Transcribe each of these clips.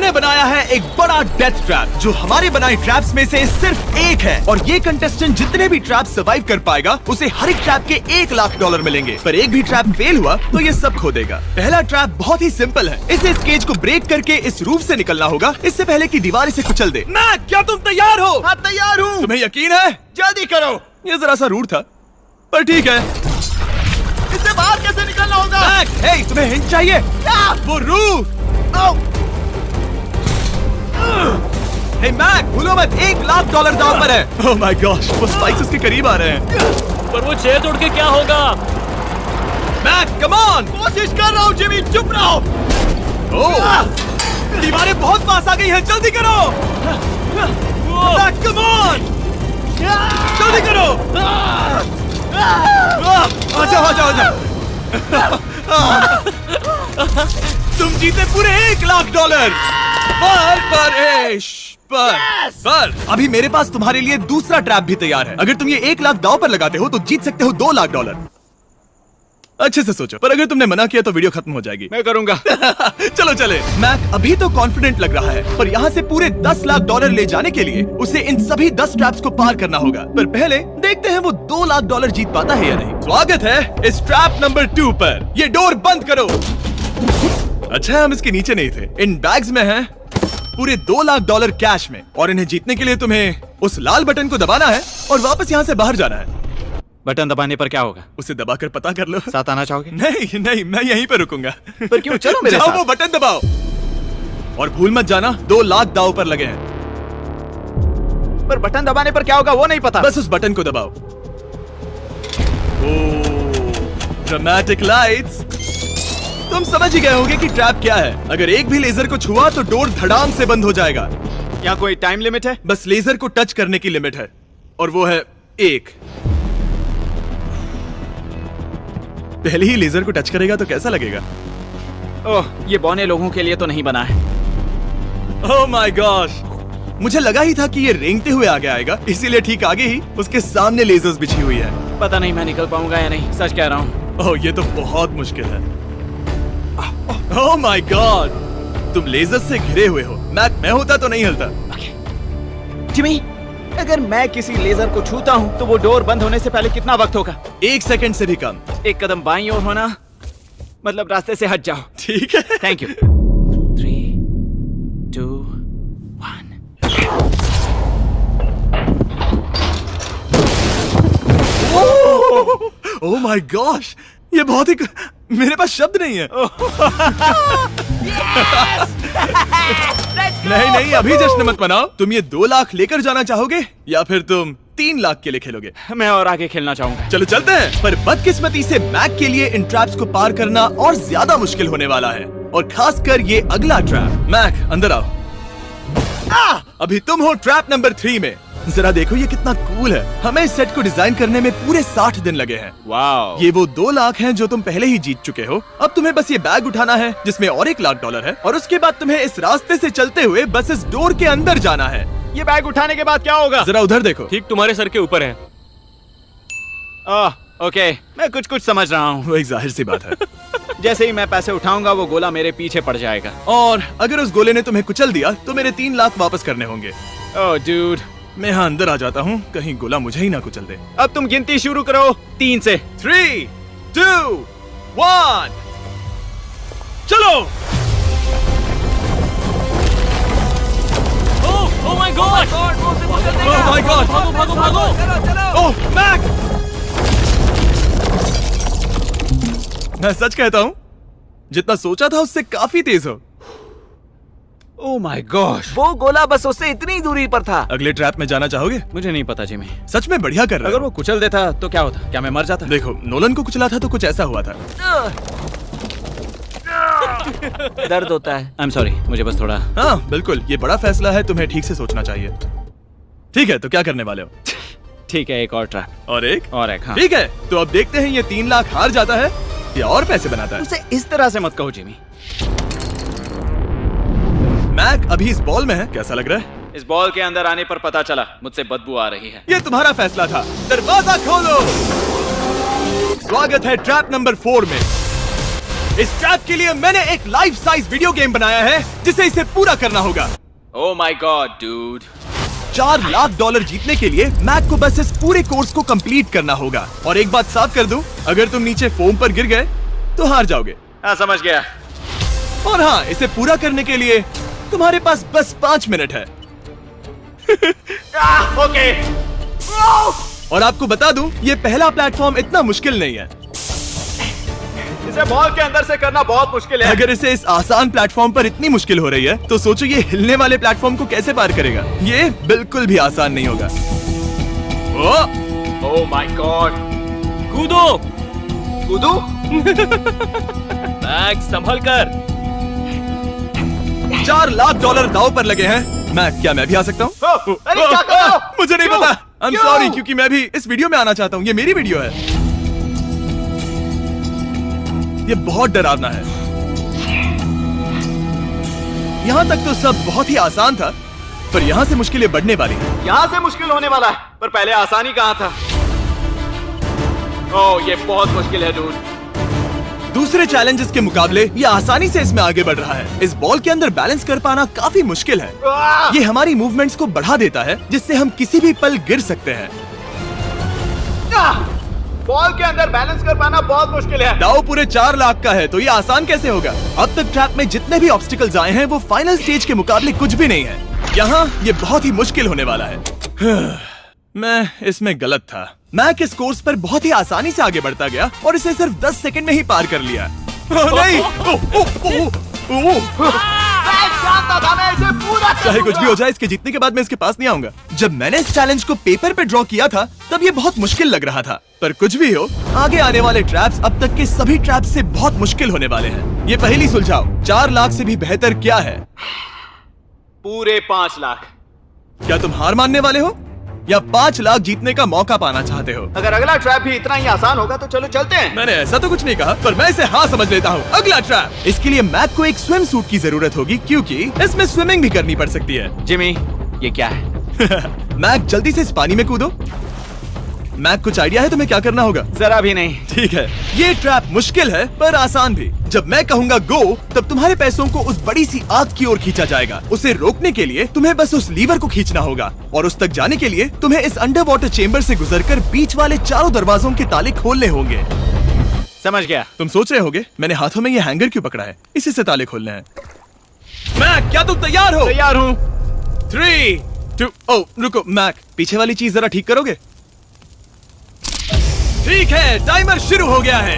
हमने बनाया है एक बड़ा डेथ ट्रैप जो हमारे बनाए ट्रैप्स में से सिर्फ एक है, और ये कंटेस्टेंट जितने भी ट्रैप सर्वाइव कर पाएगा उसे हर एक ट्रैप के $1 लाख मिलेंगे। पर एक भी ट्रैप फेल हुआ तो ये सब खो देगा। पहला ट्रैप बहुत ही सिंपल है, इसे इस केज को ब्रेक करके इस रूफ से निकलना होगा इससे पहले कि दीवार इसे कुचल दे। मैक, क्या तुम तैयार हो? हाँ, तैयार हूँ। तुम्हें यकीन है? जल्दी करो। ये जरा सा रूड था पर ठीक है। इससे बाहर कैसे निकलना होगा? मैक, हे, तुम्हें हिंट चाहिए? क्या? वो रूफ। हे मैक, भूलो मत, $1 लाख दांव पर है। ओह माय गॉश, वो स्पाइक्स उसके करीब आ रहे हैं। पर वो चेयर तोड़ के क्या होगा? Mac, come on. कोशिश कर रहा हूँ जिमी, चुप रहो। ओह, दीवारें बहुत पास आ गई हैं, जल्दी करो। मैक, कम ऑन, जल्दी करो। आ जाओ। तुम जीते पूरे $1 लाख। पर अभी मेरे पास तुम्हारे लिए दूसरा ट्रैप भी तैयार है। अगर तुम ये $1 लाख दांव पर लगाते हो तो जीत सकते हो $2 लाख। अच्छे से सोचो, पर अगर तुमने मना किया तो वीडियो खत्म हो जाएगी। मैं करूंगा। चलो चले। मैक अभी तो कॉन्फिडेंट लग रहा है, पर यहाँ से पूरे $10 लाख ले जाने के लिए उसे इन सभी 10 ट्रैप्स को पार करना होगा। पर पहले देखते हैं वो $2 लाख जीत पाता है या नहीं। स्वागत है इस ट्रैप नंबर 2 पर। ये डोर बंद करो। अच्छा, हम इसके नीचे नहीं थे। इन बैग्स में है पूरे $2 लाख कैश में, और इन्हें जीतने के लिए तुम्हें उस लाल बटन को दबाना है और वापस यहाँ से बाहर जाना है। बटन दबाने पर क्या होगा? उसे दबाकर पता कर लो। साथ आना चाहोगे? नहीं, मैं यहीं पर रुकूंगा। पर क्यों? चलो मेरे जाओ, साथ। वो बटन दबाओ और भूल मत जाना $2 लाख दांव पर लगे हैं। पर बटन दबाने पर क्या होगा वो नहीं पता। बस उस बटन को दबाओ। Dramatic lights. तुम समझ ही गए होंगे कि ट्रैप क्या है। अगर एक भी लेजर को छुआ तो डोर धड़ाम से बंद हो जाएगा। यहाँ कोई टाइम लिमिट है? बस लेजर को टच करने की लिमिट है, और वो है 1। पहले ही लेजर को टच करेगा तो कैसा लगेगा? ओह, ये बौने लोगों के लिए तो नहीं बना है। ओह माय गॉश, मुझे लगा ही था कि ये रेंगते हुए आगे आएगा, इसीलिए ठीक आगे ही उसके सामने लेजर्स बिछी हुई है। पता नहीं मैं निकल पाऊंगा या नहीं, सच कह रहा हूँ। ओह, ये तो बहुत मुश्किल है। ओह माय गॉड, तुम लेजर से घिरे हुए हो। मैं होता तो नहीं हिलता। जिमी, अगर मैं किसी लेजर को छूता हूँ तो वो डोर बंद होने से पहले कितना वक्त होगा? 1 सेकंड से भी कम। 1 कदम बाईं ओर होना, मतलब रास्ते से हट जाओ। ठीक है, thank you. 3, 2, 1। Oh my gosh, ये बहुत ही मेरे पास शब्द नहीं है। नहीं, अभी जश्न मत मनाओ। तुम ये 2 लाख लेकर जाना चाहोगे या फिर तुम 3 लाख के लिए खेलोगे? मैं और आगे खेलना चाहूंगा। चलो चलते हैं। पर बदकिस्मती से मैक के लिए इन ट्रैप्स को पार करना और ज्यादा मुश्किल होने वाला है, और खासकर ये अगला ट्रैप। मैक, अंदर आओ। अभी तुम हो ट्रैप नंबर 3 में। जरा देखो ये कितना कूल है। हमें इस सेट को डिजाइन करने में पूरे 60 दिन लगे हैं। वाओ। ये वो 2 लाख हैं जो तुम पहले ही जीत चुके हो। अब तुम्हें बस ये बैग उठाना है जिसमें और $1 लाख है, और उसके बाद तुम्हें इस रास्ते से चलते हुए बस इस डोर के अंदर जाना है। ये बैग उठाने के बाद क्या होगा? जरा उधर देखो। ठीक तुम्हारे सर के ऊपर है। ओके, मैं कुछ समझ रहा हूँ। वो एक जाहिर सी बात है। जैसे ही मैं पैसे उठाऊंगा वो गोला मेरे पीछे पड़ जाएगा, और अगर उस गोले ने तुम्हें कुचल दिया तो मेरे 3 लाख वापस करने होंगे। ओह डूड, मैं यहाँ अंदर आ जाता हूँ, कहीं गोला मुझे ही ना कुचल दे। अब तुम गिनती शुरू करो 3 से। 3, 2, 1, चलो। Oh my God! Oh my God! भागो! ओह मैक! मैं सच कहता हूँ, जितना सोचा था उससे काफी तेज हो। ओह माय गॉश, वो गोला बस उससे इतनी दूरी पर था। अगले ट्रैप में जाना चाहोगे? मुझे नहीं पता जिमी। सच में बढ़िया कर रहा है। अगर वो कुचल देता तो क्या होता? क्या मैं मर जाता? देखो, नोलन को कुचला था तो कुछ ऐसा हुआ था। दर्द होता है। आई एम सॉरी, मुझे बस थोड़ा। हाँ बिल्कुल, ये बड़ा फैसला है, तुम्हें ठीक से सोचना चाहिए। ठीक है, तो क्या करने वाले हो? ठीक है, एक और ट्रैप। और एक? और एक, हाँ। ठीक है, तो अब देखते हैं ये 3 लाख हार जाता है या और पैसे बनाता है। उसे इस तरह से मत कहो जिमी। मैक अभी इस बॉल में है, कैसा लग रहा है? इस बॉल के अंदर आने पर पता चला मुझसे बदबू आ रही है। ये तुम्हारा फैसला था। दरवाजा खोलो। स्वागत है ट्रैप नंबर 4 में। इस ट्रैप के लिए मैंने एक लाइफ साइज वीडियो गेम बनाया है जिसे इसे पूरा करना होगा। Oh my God, dude. $4 lakh जीतने के लिए मैक को बस इस पूरे कोर्स को कंप्लीट करना होगा। और एक बात साफ कर दूं, अगर तुम नीचे फोम पर गिर गए तो हार जाओगे। हाँ, समझ गया। और हाँ, इसे पूरा करने के लिए तुम्हारे पास बस 5 मिनट है। ओके। और आपको बता दूं, ये पहला प्लेटफॉर्म इतना मुश्किल नहीं है। इसे बॉल के अंदर से करना बहुत मुश्किल है। अगर इसे इस आसान प्लेटफॉर्म पर इतनी मुश्किल हो रही है तो सोचो ये हिलने वाले प्लेटफॉर्म को कैसे पार करेगा। ये बिल्कुल भी आसान नहीं होगा। Oh my God. कूदो। कूदू? मैक संभल कर। $4 लाख दाव पर लगे हैं। क्या मैं भी आ सकता हूँ? अरे क्या कर रहे हो? मुझे नहीं क्यों? पता। आई एम क्यों? सॉरी, क्योंकि मैं भी इस वीडियो में आना चाहता हूँ। ये मेरी वीडियो है। ये बहुत डरावना है। यहाँ तक तो सब बहुत ही आसान था, पर यहाँ से मुश्किलें बढ़ने वाली हैं। यहाँ से मुश्किल होने वाला है, पर पहले आसानी कहाँ था? ओह, ये बहुत मुश्किल है डूड। दूसरे चैलेंजेस के मुकाबले ये आसानी से इसमें आगे बढ़ रहा है। इस बॉल के अंदर बैलेंस कर पाना काफी मुश्किल है। ये हमारी मूवमेंट्स को बढ़ा देता है, जिससे हम किसी भी पल गिर सकते हैं। बॉल के अंदर बैलेंस कर पाना बहुत मुश्किल है। दाव पूरे 4 लाख का है, तो ये आसान कैसे होगा? अब तक ट्रैप में जितने भी ऑब्स्टिकल्स आए हैं वो फाइनल स्टेज के मुकाबले कुछ भी नहीं है। यहाँ ये बहुत ही मुश्किल होने वाला है। मैं इसमें गलत था। मैक इस कोर्स पर बहुत ही आसानी से आगे बढ़ता गया और इसे सिर्फ 10 सेकंड में ही पार कर लिया। नहीं! चाहे कुछ भी हो जाए, इसके जीतने के बाद मैं इसके पास नहीं आऊंगा। जब मैंने इस चैलेंज को पेपर पे ड्रॉ किया था तब ये बहुत मुश्किल लग रहा था, पर कुछ भी हो, आगे आने वाले ट्रैप्स अब तक के सभी ट्रैप्स से बहुत मुश्किल होने वाले हैं। ये पहेली सुलझाओ, 4 लाख से भी बेहतर क्या है? पूरे 5 लाख। क्या तुम हार मानने वाले हो या 5 लाख जीतने का मौका पाना चाहते हो? अगर अगला ट्रैप भी इतना ही आसान होगा तो चलो चलते हैं। मैंने ऐसा तो कुछ नहीं कहा, पर मैं इसे हाँ समझ लेता हूँ। अगला ट्रैप। इसके लिए मैक को एक स्विम सूट की जरूरत होगी, क्योंकि इसमें स्विमिंग भी करनी पड़ सकती है। जिमी, ये क्या है? मैक, जल्दी से इस पानी में कूदो। मैक, कुछ आइडिया है तुम्हें क्या करना होगा? जरा भी नहीं। ठीक है, ये ट्रैप मुश्किल है पर आसान भी। जब मैं कहूँगा गो, तब तुम्हारे पैसों को उस बड़ी सी आग की ओर खींचा जाएगा। उसे रोकने के लिए तुम्हें बस उस लीवर को खींचना होगा, और उस तक जाने के लिए तुम्हें इस अंडर वाटर चेम्बर से गुजरकर बीच वाले चारों दरवाजों के ताले खोलने होंगे। समझ गया। तुम सोच रहे होगे मैंने हाथों में ये हैंगर क्यों पकड़ा है? इसी से ताले खोलने हैं। मैक, क्या तुम तैयार हो? तैयार हूँ। 3, 2, ओह रुको मैक, पीछे वाली चीज जरा ठीक करोगे? ठीक है, टाइमर शुरू हो गया है।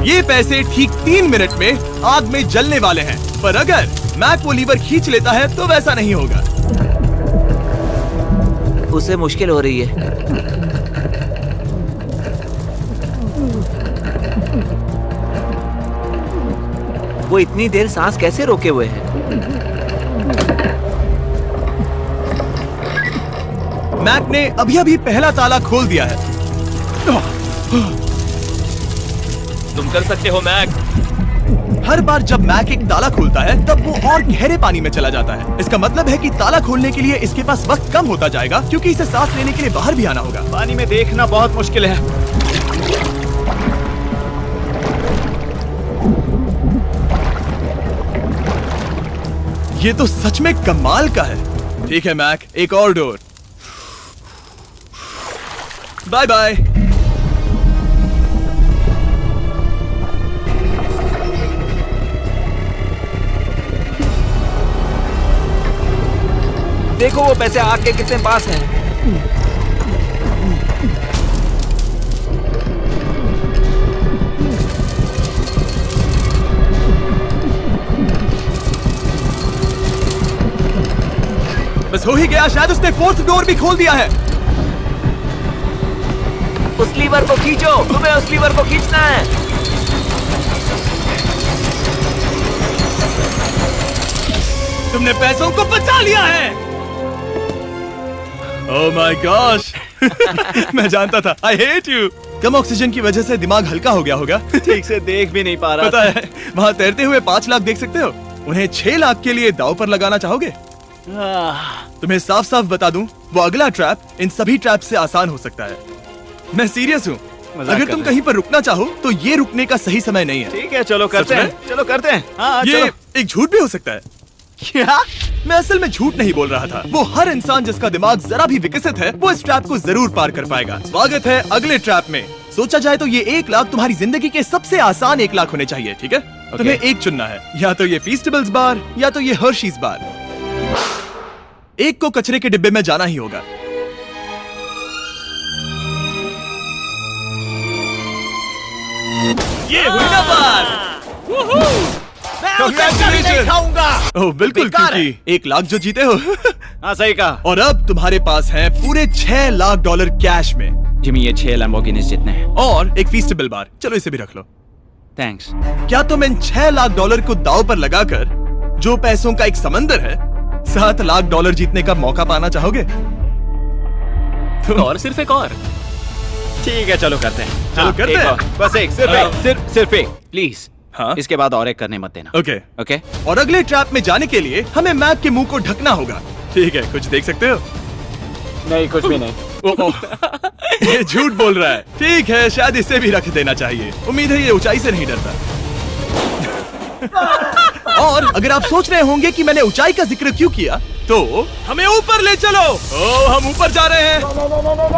ये पैसे ठीक 3 मिनट में आग में जलने वाले हैं, पर अगर मैक वो लीवर खींच लेता है तो वैसा नहीं होगा। उसे मुश्किल हो रही है। वो इतनी देर सांस कैसे रोके हुए है? मैक ने अभी पहला ताला खोल दिया है। तुम कर सकते हो मैक। हर बार जब मैक एक ताला खोलता है तब वो और गहरे पानी में चला जाता है। इसका मतलब है कि ताला खोलने के लिए इसके पास वक्त कम होता जाएगा, क्योंकि इसे सांस लेने के लिए बाहर भी आना होगा। पानी में देखना बहुत मुश्किल है। ये तो सच में कमाल का है। ठीक है मैक, एक और डोर। Bye bye. देखो वो पैसे आग के कितने पास हैं। बस हो ही गया, शायद उसने 4th डोर भी खोल दिया है। उस लीवर को खींचो, तुम्हें उस लीवर को खींचना है। तुमने पैसों को बचा लिया है। ओह माय गॉश। मैं जानता था। I hate you. Come oxygen की वजह से दिमाग हल्का हो गया होगा। ठीक से देख भी नहीं पा रहा। पता है, वहाँ तैरते हुए 5 लाख देख सकते हो। उन्हें 6 लाख के लिए दांव पर लगाना चाहोगे? तुम्हें साफ साफ बता दूं, वो अगला ट्रैप इन सभी ट्रैप से आसान हो सकता है। मैं सीरियस हूँ। अगर तुम कहीं पर रुकना चाहो तो ये रुकने का सही समय नहीं है। ठीक है, चलो करते हैं, चलो करते हैं। हाँ, ये चलो। एक झूठ भी हो सकता है। क्या? मैं असल में झूठ नहीं बोल रहा था। वो हर इंसान जिसका दिमाग जरा भी विकसित है, वो इस ट्रैप को जरूर पार कर पाएगा। स्वागत है अगले ट्रैप में। सोचा जाए तो ये 1 लाख तुम्हारी जिंदगी के सबसे आसान 1 लाख होने चाहिए, ठीक है? तुम्हें एक चुनना है, या तो ये फीस्टेबल्स बार या तो ये हर्शीज बार। एक को कचरे के डिब्बे में जाना ही होगा। ये हुई ना बात। Congratulations! ओह बिल्कुल, बेकार है। क्योंकि 1 लाख जो जीते हो। हाँ, सही कहा। और अब तुम्हारे पास है पूरे $6 लाख कैश में, जिमी, ये 6 लैम्बोर्गिनीज जितने हैं। और एक फीस्टेबल बार। चलो इसे भी रख लो। थैंक्स। क्या तुम इन $6 लाख को दांव पर लगाकर, जो पैसों का एक समंदर है, $7 लाख जीतने का मौका पाना चाहोगे? और सिर्फ एक और। ठीक है, चलो करते हैं। चलो करते एक हैं। और। बस एक, सिर्फ एक, प्लीज। हाँ? इसके बाद और एक करने मत देना। ओके। ओके। और अगले ट्रैप में जाने के लिए हमें मैक के मुंह को ढकना होगा। ठीक है, कुछ देख सकते हो? नहीं, कुछ भी नहीं। ये झूठ बोल रहा है। ठीक है, शायद इसे भी रख देना चाहिए। उम्मीद है ये ऊंचाई से नहीं डरता। और अगर आप सोच रहे होंगे कि मैंने ऊंचाई का जिक्र क्यों किया, तो हमें ऊपर ले चलो। ओ, हम ऊपर जा रहे हैं।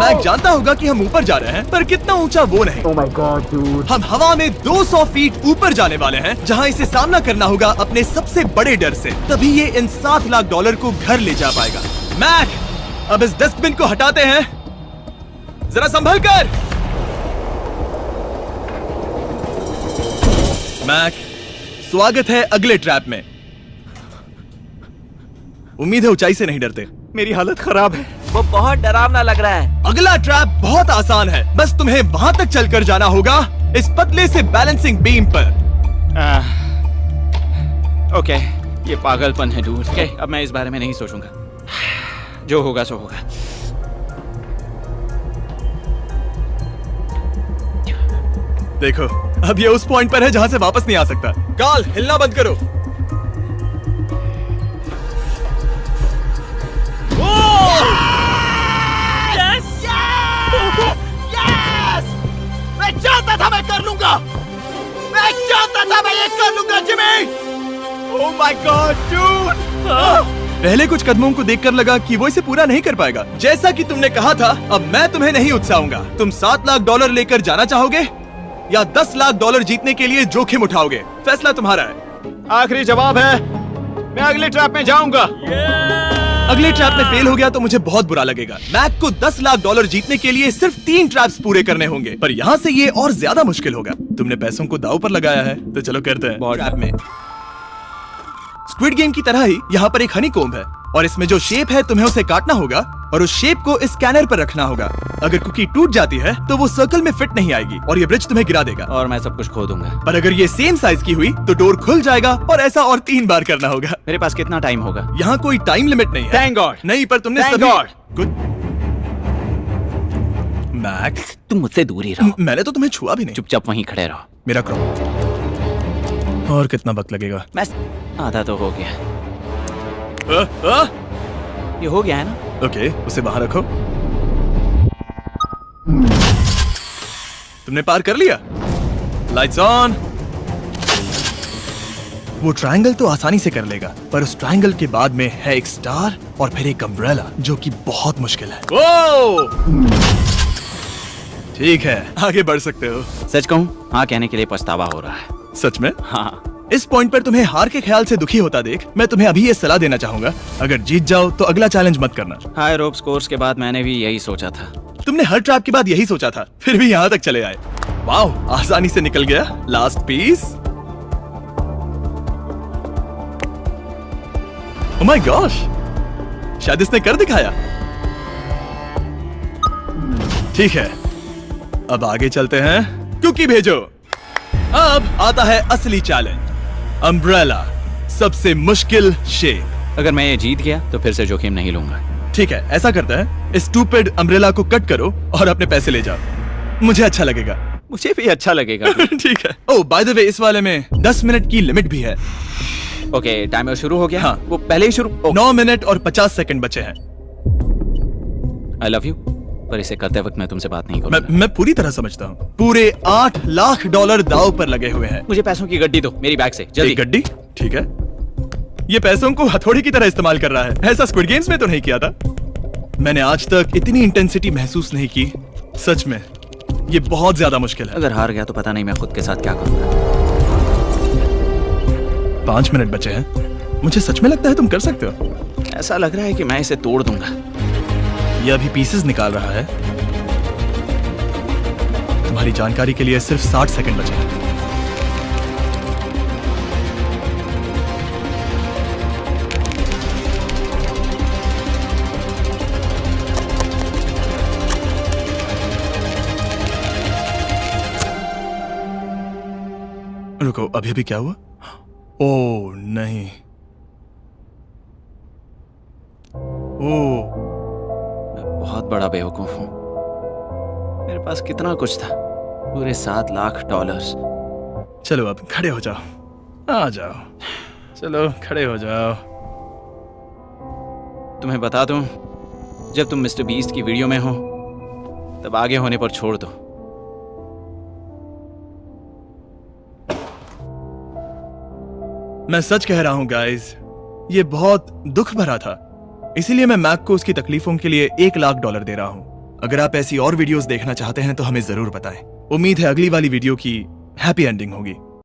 मैक जानता होगा कि हम ऊपर जा रहे हैं, पर कितना ऊंचा वो नहीं। Oh my God, dude. हम हवा में 200 फीट ऊपर जाने वाले हैं, जहां इसे सामना करना होगा अपने सबसे बड़े डर से। तभी ये इन $7 लाख को घर ले जा पाएगा। मैक, अब इस डस्टबिन को हटाते हैं। जरा संभल कर। मैक, स्वागत है अगले ट्रैप में। उम्मीद है ऊंचाई से नहीं डरते। मेरी हालत खराब है। वो बहुत डरावना लग रहा है। अगला ट्रैप बहुत आसान है, बस तुम्हें वहां तक चलकर जाना होगा, इस पतले से बैलेंसिंग बीम पर। ओके, ये पागलपन है डूड। ओके, अब मैं इस बारे में नहीं सोचूंगा। जो होगा सो होगा। देखो, अब ये उस पॉइंट पर है जहां से वापस नहीं आ सकता। काल, हिलना बंद करो। मैं जानता था मैं कर लूंगा। मैं जानता था मैं ये कर लूंगा, Jimmy. Oh my God, dude. पहले कुछ कदमों को देखकर लगा कि वो इसे पूरा नहीं कर पाएगा। जैसा कि तुमने कहा था, अब मैं तुम्हें नहीं उकसाऊंगा। तुम $7 लाख लेकर जाना चाहोगे या $10 लाख जीतने के लिए जोखिम उठाओगे? फैसला तुम्हारा है। आखिरी जवाब है, मैं अगले ट्रैप में जाऊंगा। अगले ट्रैप में फेल हो गया तो मुझे बहुत बुरा लगेगा। मैक को $10 लाख जीतने के लिए सिर्फ 3 ट्रैप्स पूरे करने होंगे, पर यहाँ से ये और ज्यादा मुश्किल होगा। तुमने पैसों को दांव पर लगाया है, तो चलो करते हैं। ट्रैप में स्क्विड गेम की तरह ही यहाँ पर एक हनीकॉम्ब है, और इसमें जो शेप है तुम्हें उसे काटना होगा और उस शेप को इस स्कैनर पर रखना होगा। अगर कुकी टूट जाती है तो वो सर्कल में फिट नहीं आएगी और ये ब्रिज तुम्हें गिरा देगा। और मैं सब कुछ खो दूंगा। पर अगर ये सेम साइज की हुई तो डोर खुल जाएगा, और ऐसा और 3 बार करना होगा। मेरे पास कितना टाइम होगा? यहाँ कोई टाइम लिमिट नहीं है। Thank God. नहीं, पर तुमने Thank सभी God. Good. मैक, तुम मुझसे दूर ही रहो। मैंने तो तुम्हें छुआ भी नहीं। चुपचाप वहीं खड़े रहो। मेरा करो। और कितना वक्त लगेगा? मैं आधा तो हो गया। आ, आ? ये हो गया है ना? ओके, उसे बाहर रखो। तुमने पार कर लिया। Lights on. वो ट्रायंगल तो आसानी से कर लेगा, पर उस ट्रायंगल के बाद में है एक स्टार और फिर एक अम्ब्रेला, जो कि बहुत मुश्किल है। ओ! ठीक है, आगे बढ़ सकते हो। सच कहूं, हाँ कहने के लिए पछतावा हो रहा है। सच में? हाँ। इस पॉइंट पर तुम्हें हार के ख्याल से दुखी होता देख मैं तुम्हें अभी ये सलाह देना चाहूंगा, अगर जीत जाओ तो अगला चैलेंज मत करना। हाई रोप स्कोर्स के बाद मैंने भी यही सोचा था। तुमने हर ट्रैप के बाद यही सोचा था, फिर भी यहाँ तक चले आए। वाओ, आसानी से निकल गया। Last piece. Oh my gosh, शायद इसने कर दिखाया। ठीक है, अब आगे चलते हैं। कुकी भेजो। अब आता है असली चैलेंज, अम्ब्रेला, सबसे मुश्किल शेप। अगर मैं ये जीत गया तो फिर से जोखिम नहीं लूंगा। ठीक है, ऐसा करते हैं, इस स्टूपिड अम्ब्रेला को कट करो और अपने पैसे ले जाओ। मुझे अच्छा लगेगा। मुझे भी अच्छा लगेगा। ठीक है। ओह बाय द वे, इस वाले में 10 मिनट की लिमिट भी है। ओके, टाइमर शुरू हो गया। हाँ। वो पहले ही शुरू। 9 मिनट और 50 सेकंड बचे हैं। आई लव यू, पर इसे करते वक्त मैं तुमसे बात नहीं मैं करूंगा। पूरी तरह समझता हूँ। पूरे $8 लाख दाव पर लगे हुए हैं। मुझे पैसों की गड्डी दो मेरी बैग से, जल्दी। एक गड्डी, ठीक है। ये पैसों को हथौड़ी की तरह इस्तेमाल कर रहा है। ऐसा स्क्विड गेम्स में तो नहीं किया था। मैंने आज तक इतनी इंटेंसिटी महसूस नहीं की। सच में ये बहुत ज्यादा मुश्किल है। अगर हार गया तो पता नहीं मैं खुद के साथ क्या करूंगा। 5 मिनट बचे हैं। मुझे सच में लगता है तुम कर सकते हो। ऐसा लग रहा है कि मैं इसे तोड़ दूंगा। ये अभी पीसेस निकाल रहा है। तुम्हारी जानकारी के लिए सिर्फ 60 सेकंड बचे हैं। रुको, अभी अभी क्या हुआ? ओह नहीं। ओह, बहुत बड़ा बेवकूफ हूं। मेरे पास कितना कुछ था, पूरे $7 लाख। चलो अब खड़े हो जाओ। आ जाओ, चलो खड़े हो जाओ। तुम्हें बता दूं, जब तुम मिस्टर बीस्ट की वीडियो में हो तब आगे होने पर छोड़ दो। मैं सच कह रहा हूं गाइस, ये बहुत दुख भरा था। इसीलिए मैं मैक को उसकी तकलीफों के लिए $1 लाख दे रहा हूं। अगर आप ऐसी और वीडियोस देखना चाहते हैं तो हमें जरूर बताएं। उम्मीद है अगली वाली वीडियो की हैप्पी एंडिंग होगी।